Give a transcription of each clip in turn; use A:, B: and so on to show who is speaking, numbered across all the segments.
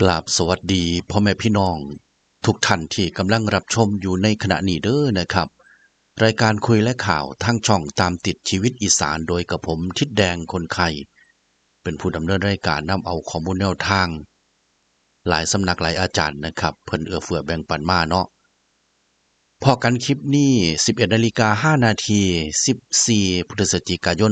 A: กราบสวัสดีพ่อแม่พี่น้องทุกท่านที่กำลังรับชมอยู่ในขณะนี้เด้อนะครับรายการคุยและข่าวทางช่องตามติดชีวิตอีสานโดยกับผมทิดแดงคนไข่เป็นผู้ดำเนินรายการนำเอาข้อมูลแนวทางหลายสำนักหลายอาจารย์นะครับเพิ่นเอื้อเฟื้อแบ่งปันมาเนาะพอกันคลิปนี้ 11:05 น. 14พฤศจิกายน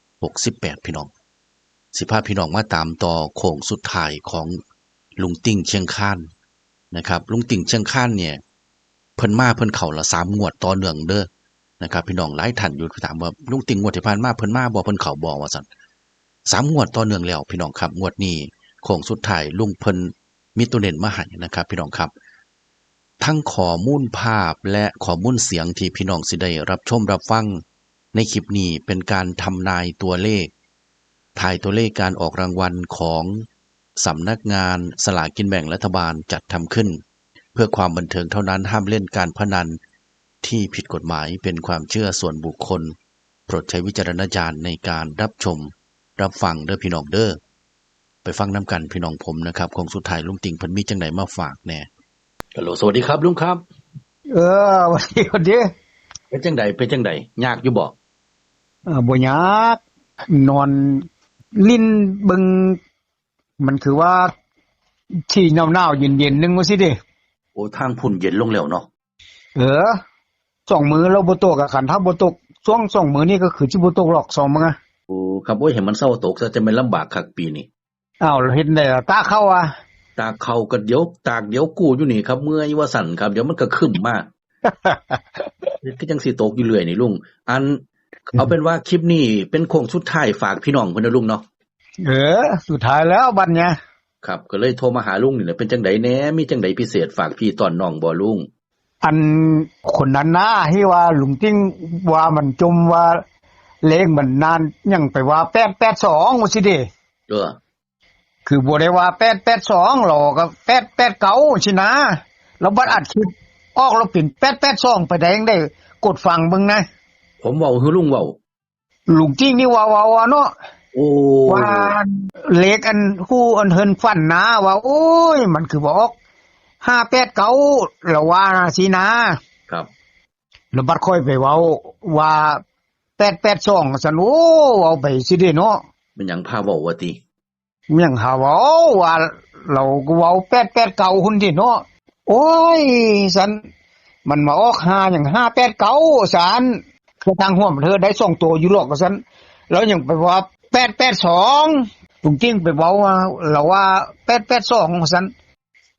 A: 2568พี่น้องสิพาพี่น้องมาตามต่อโค้งสุดท้ายของลุงติ่งเชียงคานนะครับลุงติ่งเชียงคานเนี่ยเพิ่นมาเพิ่นเข้าละ3งวดต่อเนื่องเด้อนะครับพี่น้องหลายท่านอยู่ถามว่าลุงติ่งงวดที่ผ่านมาเพิ่นมาบ่เพิ่นเข้าบ่ว่าซั่น3งวดต่อเนื่องแล้วพี่น้องครับงวดนี้โค้งสุดท้ายลุงเพิ่นมีตัวเด่นมาให้นะครับพี่น้องครับทั้งข้อมูลภาพและข้อมูลเสียงที่พี่น้องสิได้รับชมรับฟังในคลิปนี้เป็นการทำนายตัวเลขทายตัวเลขการออกรางวัลของสำนักงานสลากกินแบ่งรัฐบาลจัดทำขึ้นเพื่อความบันเทิงเท่านั้นห้ามเล่นการพนันที่ผิดกฎหมายเป็นความเชื่อส่วนบุคคลโปรดใช้วิจารณญาณในการรับชมรับฟังเด้อพี่น้องเด้อไปฟังน้ำกันพี่น้องผมนะครับคงสุดท้ายลุงติ่งเพิ่นมีจังไดมาฝากแน่ฮัลโหลสวัสดีครับลุงครับ
B: วันนี้
A: เป็นจังไดยากอยู่บ่
B: บ่ยากนอนลิ้นเบิ่งมันคือว่าที่หนาวๆเย็นๆนึงว่าสิเด้
A: โอ้ทางพุ่นเย็นลงแล้วเนาะ
B: 2มื้อเราบ่ตกอะคันถ้าบ่ตกช่วง2มื้อนี้ก็คือสิบ่ตกหรอก2มื้อ
A: โอ้ครับโอ้ยเห็นมันเซาตกซะจะแม่นลำบากคักปีนี้
B: อ้าวเฮ็ดได้ล่ะตาเข้าอ่ะ
A: ตากเข้าก็เดี๋ยวตากเดี๋ยวกู้อยู่นี่ครับเมื่อยว่าสั่นครับเดี๋ยวมันก็ครึ้มมาคือจังสิตกอยู่เรื่อยนี่ลุงอันเอาเป็นว่าคลิปนี้เป็นโค้งสุดท้ายฝากพี่น้องเพิ่นนะลุงเนาะ
B: สุดท้ายแล้วบัดเนี้ย
A: ครับก็เลยโทรมาหาลุงนี่แหละเป็นจังไดแหน่มีจังไดพิเศษฝากพี่ตอนน้องบ่ลุง
B: อันคนนั้นนะที่ว่าลุงติ้งว่ามันจมว่าเลขมันนานยังไปว่า882ว่าสิเด้คือบ่ได้ว่า882หรอกก็889สินะแล้วบัดอัดคลิปออกแล้วเป็น882ไปได้จังได๋กดฟังเบิ่งนะ
A: ผมเว้าคือลุงเว้า
B: ลุงจริงนี่ว่าเนาะ
A: โอ้
B: ว่าเลขอันฮู้อันเฮินฟันนะว่าโอ้ยมันคือบ่ออก589แล้วว่าสินะครับแล้วบัดค่อยไปเว้าว่า882ซั่นโอ้เว้าไปสิเด้เนาะ
A: มันหยังพาเว้าว่าติ
B: มันหยังหาเว้าว่าเราก็เว้า889หุ่นติเนาะโอ้ยซั่นมันมาออก5หยัง589ซั่นคือทางห่วมเธอได้2ตัวอยู่หรอกซั่นแล้วยังไปว่า882ลุงจริงไปเว้าว่าเราว่า882ซั่น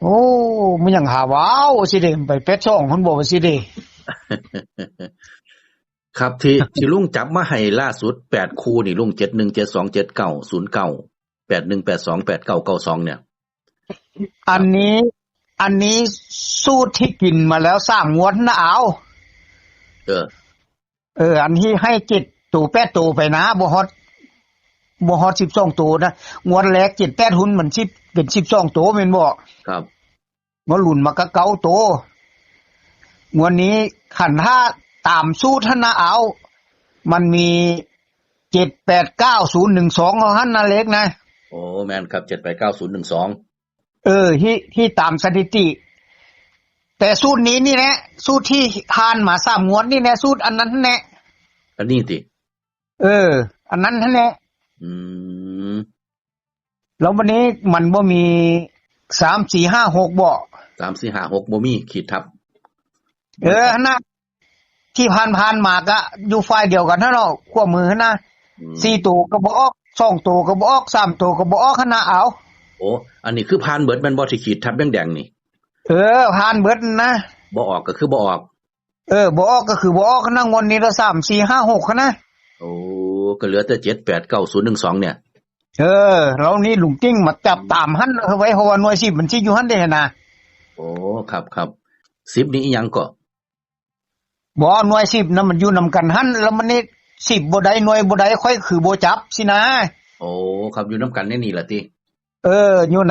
B: โอ้มันหยังหาเว้าสิเด้ไป82หุ่นบ่ว่าสิเด้
A: ครับที่ลุงจับมาให้ล่าสุด8คู่นี่ลุง71727909 81828992เนี่ย
B: อันนี้สูตรที่กินมาแล้ว3งวดนะเอาอันที่ให้7ตัว8ตัวไปนะบ่ฮอด12ตัวนะงวดแรก7 8หุ้นมัน10เป็น12ตัวแม่นบ่
A: ครับ
B: บ่หลุนมาก็9ตัวงวดนี้คันถ้าตามสูตรนะเอามันมี789012เอาหั่นน่ะเล็กนะ
A: โอ้แม่นครับ789012
B: ที่ตามสถิติแต่สูตรนี้นี่แหละสูตรที่ผ่านมา3งวดนี่แหละสูตรอันนั้นแหละ
A: อันนี้ติ
B: อันนั้นแหละแล้ววันนี้มันบ่มี3 4 5 6บ่
A: 3 4 5 6บ่มีขีดทับ
B: นะที่ผ่านมาก็อยู่ฝ่ายเดียวกันเนาะขั้วมือนะ4ตัวก็บ่ออก2ตัวก็บ่ออก3ตัวก็บ่ออกนะเอา
A: โอ้อันนี้คือผ่านเบิดมันบ่ที่ขีดทับแดงๆนี่
B: ผ่านเบิดนะ
A: บ่ออกก็คือบ่ออก
B: บ่ออกก็คือบ่ออกนะงวดนี้ละ3 4 5 6นะ
A: โอ้ก็เหลือแต่789012เนี่ย
B: แล้วนี่ลุงจิ้งมาจับตามหั่นไว้เพราะว่าหน่วย10มันสิอยู่หั่นเด้นะ
A: โอ้ครับ10นี่อีหยังก็
B: บ่หน่วย10นำมันอยู่นำกันหั่นแล้วมันนี่10บ่ได้หน่วยบ่ได้ค่อยคือบ่จับสินะ
A: โอ้ครับอยู่นำกันในนี่ล่ะติ
B: อยู่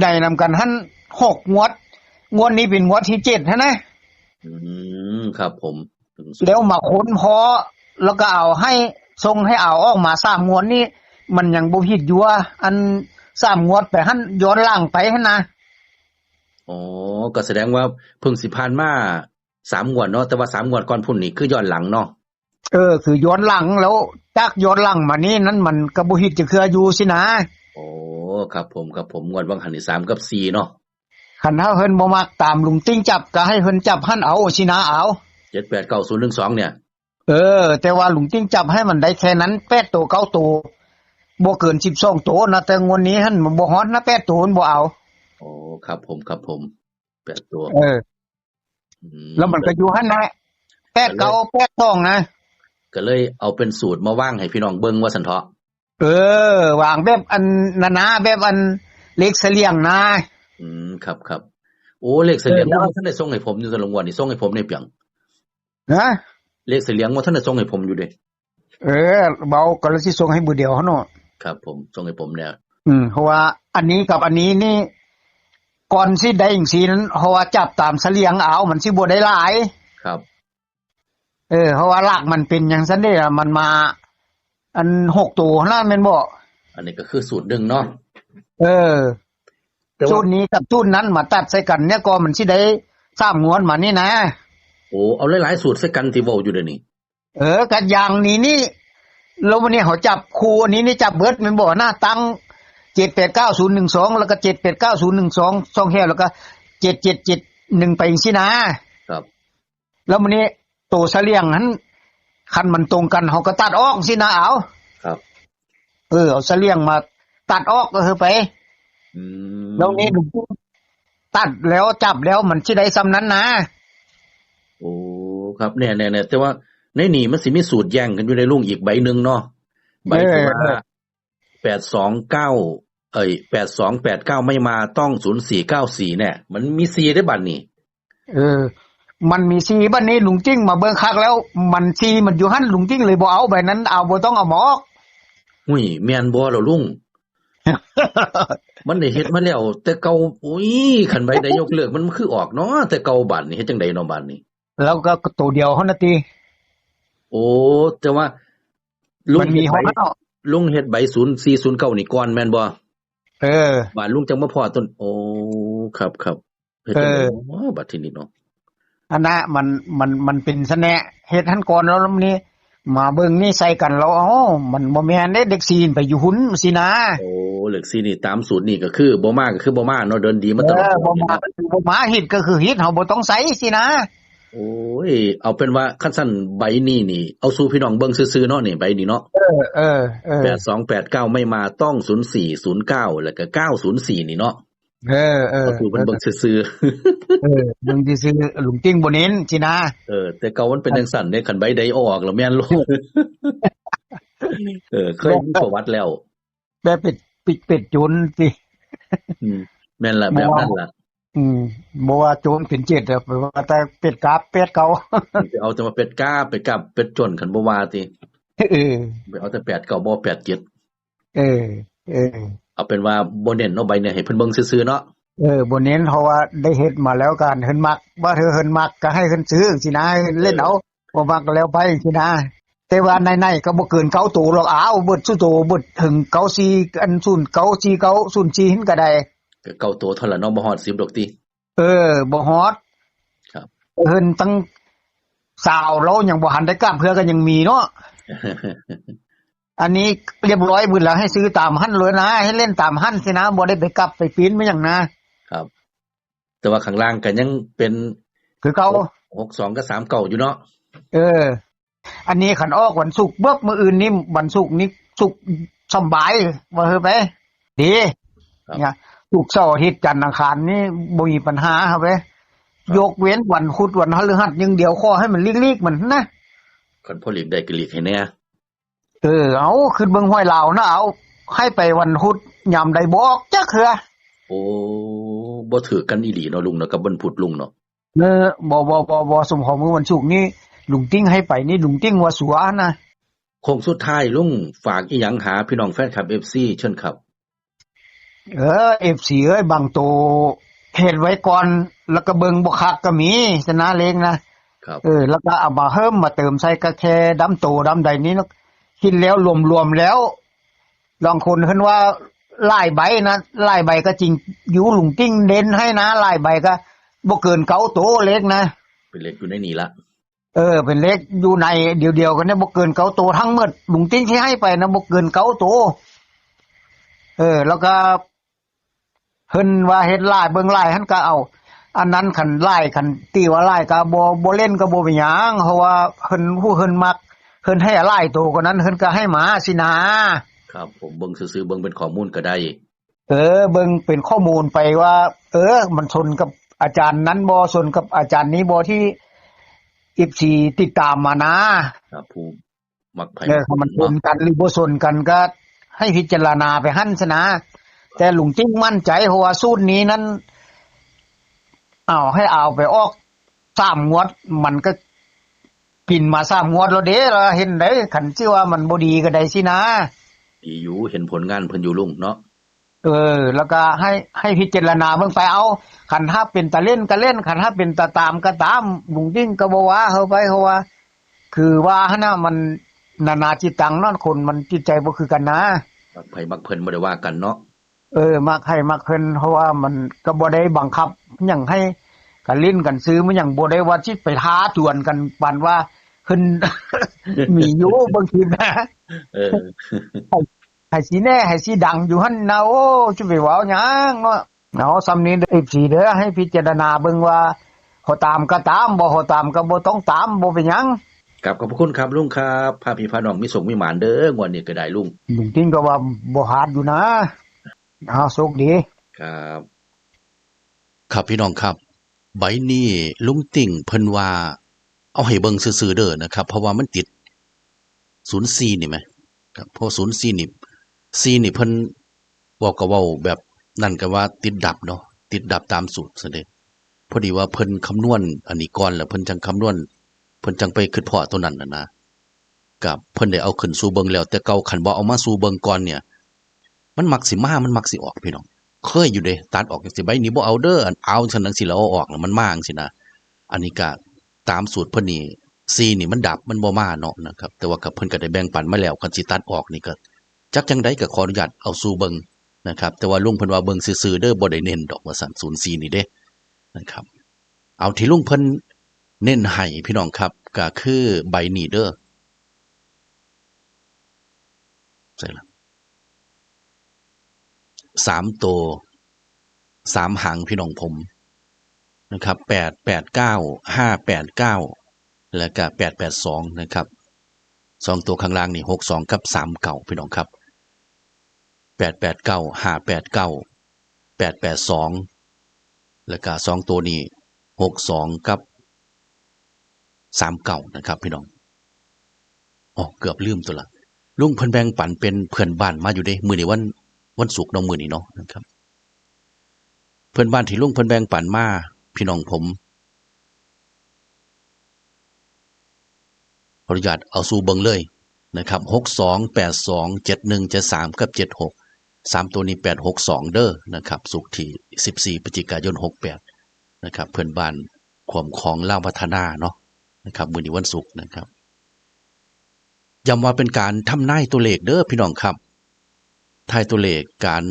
B: ในนำกันหั่น6งวดนี้เป็นงวดที่7ฮะ
A: ครับผม
B: แล้วมาค้นพอแล้วก็เอาให้ส่งให้เอาออกมา3งวดนี้มันยังบ่ผิดอยู่อัน 3งวดไปหั่นย้อนหลังไปหั่นนะ
A: อ๋อก็แสดงว่าเพิ่งสิผ่านมา3งวดเนาะแต่ว่า3งวดก่อนพุ่นนี่คือย้อนหลังเนาะ
B: คือย้อนหลังแล้วจากย้อนหลังมานี่นั้นมันก็บ่ฮิตจะคืออยู่สินะ
A: โอ้ครับผมงวดวังหันนี่3กับ4เนาะ
B: คันเฮาเพิ่นบ่มักตามลุงติ้งจับก็ให้เพิ่นจับหั่นเอาสินะเอา
A: 789012เนี่ย
B: แต่ว่าลุงติ้งจับให้มันได้แค่นั้น8ตัว9ตัวบ่เกิน12ตัวนะแต่งวดนี้หั่นบ่ฮอดนะ8ตัวมันบ่เอา
A: โอ้ครับผม8ตัวอืม
B: แล้วมันก็อยู่หั่นนะ8 9 8 2นะ
A: ก็เลยเอาเป็นสูตรมาวางให้พี่น้องเบิ่งว่าซั่นเถาะ
B: วางแบบอันนั้นนะแบบอันเล็กเสลียงนะ
A: ครับโอ้เลขเสลียงบ่ทันได้ส่งให้ผมอยู่ตะลงวันนี่ส่งให้ผมในเปียง
B: นะ
A: เลขเสลียงบ่ทันได้ส่งให้ผมอยู่เด้
B: เบาก็เลยสิส่งให้มื้อเดียวเนาะ
A: ครับผมส่งให้ผมแล้ว
B: เพราะว่าอันนี้กับอันนี้นี่ก่อนสิได้จังซี่นั้นเพราะว่าจับตามเสลียงเอามันสิบ่ได้หลาย
A: ครับ
B: เพราะว่าหลักมันเป็นจังซั่นเด้มันมาอัน6ตัวนั่นแม่นบ่
A: อันนี้ก็คือสูตรหนึ่งเนาะ
B: สูตรนี้กับสูตรนั้นมาตัดใส่กันเนี่ยก็มันสิได้3งวดมานี่นะ
A: โอ้เอาหลายๆสูตรใส่กันที่เว้าอยู่เดี๋ยวนี้
B: ก็อย่างนี้แล้ววันนี้เขาจับคู่อันนี้นี่จับเบิดแม่นบ่หน้าตั้ง789012แล้วก็789012 2แค่แล้วก็7771ไปจังซี่นะครับแล้วมื้อนี้ตัวเสลียงนั้นคันมันตรงกันเฮาก็ตัดออกสินะเอา
A: ครับ
B: เอาเสลียงมาตัดออกก็คือไปแล้วนี้ตัดแล้วจับแล้วมันสิได้ส่ำนั้นนะ
A: โอ้ครับแน่ๆๆแต่ว่าในนี่มันสิมีสูตรแย่งกันอยู่ในลุงอีกใบนึงเนาะใบที่ว่า829 8289ไม่มาต้อง0494เนี่ยมันมี4ได้บัดนี้
B: มันมี4บัดนี้ลุงจิ้งมาเบิ่งคักแล้วมัน4มันอยู่หั่นลุงจิ้งเลยบ่เอาใบนั้นเอาบ่ต้องเอาหมอก
A: หุ้ยแม่นบ่ล่ะลุง มันได้เฮ็ดมาแล้วแต่เก่าอุ้ยคันใบได้ยกเลิกมันคือออกเนาะแต่เก่าบัดนี้เฮ็ดจังได๋เนาะบัดนี้
B: แล้วก็ตัวเดียวเฮานะติ
A: โอ้แต่ว่าลุงมีฮอดลุงเฮ็ดใบ0409นี่ก่อนแม่นบ่บาดลุงจังมาพอต้นโอ้ครับเฮ็ดจังได๋บัดทีนี้เนาะ
B: อันน่ะมันเป็นซะแน่เฮ็ดหั่นก่อนแล้วนี้มาเบิ่งนี่ใส่กันแล้วมันบ่แม่นเด้เด็กซีนไปอยู่หุ่นสินะ
A: โอ้เด็กซีนี่ตามสูตรนี่ก็คือบ่มาก็คือบ่มาเนาะเดินดีมาตลอด
B: บ่มาฮิตก็คือฮิตเฮาบ่ต้องใส่สินะ
A: โอ้ยเอาเป็นว่าคันซั่นใบนี้นี่เอาสู่พี่น้องเบิ่งซื่อๆเนาะนี่ใบนี้เนาะ8289ไม่มาต้อง0409แล้วก็904นี่เนาะเอาสู่เพิ่นเบิ่งซื่อ
B: เบิ่งซื่อลุงติ้งบ่เน้นสินะ
A: แต่เก่ามันเป็นจังซั่นเด้คันใบใดออกแล้วแม่นลงเคยมีประวัติแล้ว
B: แบบเป็ดโจรสิ
A: แม่นล่ะแบบนั้นล่ะ
B: บ่ว่าโจรเป็น7อะว่าแต่เป็ดกาบเป็ดเก่า
A: สิเอาแต่ว่าเป็ดกาบเป็ดกับเป็ดจนคันบ่ว่าติไปเอาแต่8 9บ่8 7เอาเป็นว่าบ่เน้นเนาะใบเนี่ยให้เพิ่นเบิ่งซื่อๆเนาะ
B: บ่เน้นเพราะว่าได้เฮ็ดมาแล้วกันเพิ่นมักว่าเธอเพิ่นมักก็ให้เพิ่นซื้อสินะเล่นเอาบ่มักก็แล้วไปสินะแต่ว่าในๆก็บ่เกิน9ตัวหรอกอ้าวเบิดซุโตเบิดถึง94อัน0949 04หินก็ได้
A: ก็9ตัวเท่านั้นเนาะบ่ฮอด10ดอกติ
B: บ่ฮอด
A: ครับ
B: เพิ่นตั้งสาวเรายังบ่ทันได้กล้าเพื่อก็ยังมีเนาะอันนี้เรียบร้อยหมดแล้วให้ซื้อตามหั่นเลยนะให้เล่นตามหั่นสินะบ่ได้ไปกลับไปปีนมาหยัง
A: นะครับแต่ว่าข้างล่างก็ยังเป็น
B: คือเก่า
A: 62กับ39อยู่เนาะ
B: อันนี้คันออกวันศุกร์เบิกมื้ออื่นนี้วันศุกร์นี้ศุกร์สบายว่าเฮ้อไปดีเนี่ยศุกร์เสาร์อาทิตย์จันทร์อังคารนี่บ่มีปัญหาครับเว้ยยกเว้นวันพุธวันพฤหัสอย่างเดียวขอให้มันลีกๆมันนะ
A: คันพอลีกได้ก็ลีกให้แน่
B: เอาขึ้นเบิ่งห้วยลาวนะเอาให้ไปวันพุธยามใดบอกจักเทื่อ
A: โอ้บ่ถือกันอีหลีเนาะลุงเนาะกับวันพุธลุงเนาะ
B: บ่สมของมื้อวันศุกร์นี้ลุงติ้งให้ไปนี่ลุงติ้งว่าสัวนะ
A: คงสุดท้ายลุงฝากอีหยังหาพี่น้องแฟนคลับ FC เชิญครับ
B: FC เอ้ยบางโตเฮ็ดไว้ก่อนแล้วก็เบิ่งบ่คักก็มีชนะเลงนะครับแล้วก็เอามาเพิ่มมาเติมใส่ก็แค่ดำโตดำใดนี้คิดแล้วรวมๆแล้วลองคนเพิ่นว่า ลายใบนะลายใบก็จริงอยู่ลุงติ้งเด่นให้นะลายใบก็บ่เกินเก้าโตเล็กนะ
A: เป็นเล็กอยู่ในนี่ละ
B: เป็นเล็กอยู่ในเดียวๆกันเนี่ยบ่เกินเก้าโตทั้งหมดลุงติ้งที่ให้ไปนะบ่เกินเก้าโตแล้วก็เพิ่นว่าเฮ็ดลายเบิ่งลายหั่นก็เอา อันนั้นคันลายคันตีว่าลายก็บ่เล่นก็บ่เป็นหยังเพราะว่าเพิ่นผู้เพิ่นมักเพิ่นให้ลายโตกว่านั้นเพิ่นก็ให้หมาสินะครับ
A: ผมเบิ่งซื่อๆเบิ่งเป็นข้อมูลก็ได้
B: เบิ่งเป็นข้อมูลไปว่า มันชนกับอาจารย์นั้นบ่ชนกับอาจารย์นี้บ่ที่14ติดตามมานะครับ
A: ผู้มักไผ
B: ถ้ามันชนกันหรือบ่ชนกันก็ให้พิจารณาไปหั่นซะนะแต่ลุงจิ้งมั่นใจเพราะว่าสูตรนี้นั้นให้เอาไปออก3งวดมันก็กินมา3งวดแล้วเด้ล่ะเห็นได้คันสิว่ามันบ่ดีก็ได้สินะ
A: ดีอยู่เห็นผลงานเพิ่นอยู่ลุงเนาะ
B: แล้วก็ให้พิจารณาเบิ่งไปเอาคันถ้าเป็นตาเล่นก็เล่นคันถ้าเป็นตาตามก็ตามลุงจิ้งก็บ่ว่าเฮาไปเพราะว่าคือว่าหั่นน่ะมันนานาจิตตังเนาะคนมันจิตใจบ่คือกันนะ
A: มักไผมักเพิ่นบ่ได้ว่ากันเนาะ
B: มักให้มักเพิ่นเพราะว่ามันก็บ่ได้บังคับหยังให้กันเล่นกันซื้อมันหยังบ่ได้ว่าสิไปท้าจวนกันปานว่าเพิ่น มีอยู่บางทีนะ
A: เออ
B: ให้สิแน่ให้สิดังอยู่หั่นนะโอ้จะไปเว้าหยังเนาะเอาซำนี้เด้อ14เด้อให้พิจารณาเบิ่งว่าเขาตามก็ตามบ่เขาตามก็บ่ต้องตามบ่เป็นหยัง
A: ครับขอบพระคุณครับลุงครับพาพี่พาน้องมีสุขมีหมานเด้องวดนี้ก็ได้ลุง
B: ลุงติ้งก็ว่าบ่หาดอยู่นะโชคดี
A: ครับ ครับพี่น้องครับ ใบนี้ลุงติ่งเพิ่นว่าเอาให้เบิ่งซื่อๆเด้อนะครับ เพราะว่ามันติด04นี่แหมครับเพราะ04นี่4นี่เพิ่นเว้าก็เว้าแบบนั่นก็ว่าติดดับเนาะติดดับตามสูตรซะเด้พอดีว่าเพิ่นคำนวณอันนี้ก่อนแล้วเพิ่นจังคำนวณเพิ่นจังไปคิดเพาะตัวนั้นน่ะนะกับเพิ่นได้เอาขึ้นสู่เบิ่งแล้วแต่เก่าคันบ่เอามาสู่เบิ่งก่อนเนี่ย มันมักสิมามันมักสิออกพี่น้องเคยอยู่เด้ตัดออกจังซี่ใบนี้บ่เอาเด้ออันเอาซั่นจังซี่แล้วเอาออกแล้วมันมาจังซี่นะอันนี้ก็ตามสูตรเพิ่นนี่4นี่มันดับมันบ่มาเนาะนะครับแต่ว่าก็เพิ่นก็ได้แบ่งปันมาแล้วคันสิตัดออกนี่ก็จักจังได๋ก็ขออนุญาตเอาสู่เบิ่งนะครับแต่ว่าลุงเพิ่นว่าเบิ่งซื่อๆเด้อบ่ได้เน้นดอกว่าซั่น04นี่เด้นะครับเอาที่ลุงเพิ่นเน้นให้พี่น้องครับก็คือใบนี้เด้อใช่ล่ะ3ตัว3หางพี่น้องผมนะครับ889 589แล้วก็882นะครับ2ตัวข้างล่างนี่62กับ39พี่น้องครับ889 589 882แล้วก็2ตัวนี้62กับ39นะครับพี่น้องเกือบลืมตัวละลุงเพิ่นแบ่งปันเป็นเพื่อนบ้านมาอยู่เด้มื้อนี้วันศุกร์เนาะมื้อนี้เนาะนะครับเพื่อนบ้านที่ลุงเพิ่นแบ่งปันมาพี่น้องผมขออนุญาตเอาสู่เบิ่งเลยนะครับ62 82 71 73กับ76 3ตัวนี้862เด้อนะครับศุกร์ที่14พฤศจิกายน68นะครับเพื่อนบ้านความของลาวพัฒนาเนาะนะครับมื้อนี้วันศุกร์นะครับย้ำว่าเป็นการทำนายตัวเลขเด้อพี่น้องครับทายตัวเลขการ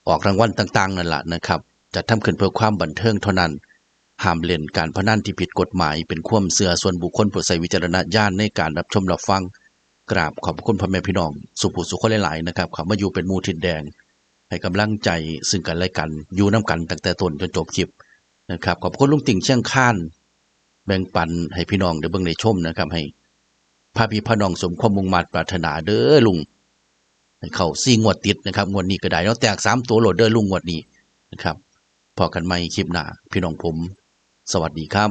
A: ออกรางวัลต่างๆนั่นล่ะนะครับจะทำขึ้นเพื่อความบันเทิงเท่านั้นห้ามเล่นการพนันที่ผิดกฎหมายเป็นความเชื่อส่วนบุคคลโปรดใช้วิจารณญาณในการรับชมรับฟังกราบขอบคุณพ่อแม่พี่น้องสุขสุขคนหลายๆนะครับเข้ามาอยู่เป็นหมู่ทิศแดงให้กำลังใจซึ่งกันและกันอยู่นํกันตั้งแต่ต้นจนจบคลิปนะครับขอบคุณลุงติ่งเชียงคานแบ่งปันให้พี่น้องได้เบิ่งได้ชมนะครับให้พาพี่พาน้องสมความมุ่งมั่นปรารถนาเด้อลุงให้เข้า4งวดติดนะครับงวดนี้ก็ได้เนาะแตก3ตัวโหลดเด้อลุงงวดนี้นะครับพอกันใหม่คลิปหน้าพี่น้องผมสวัสดีครับ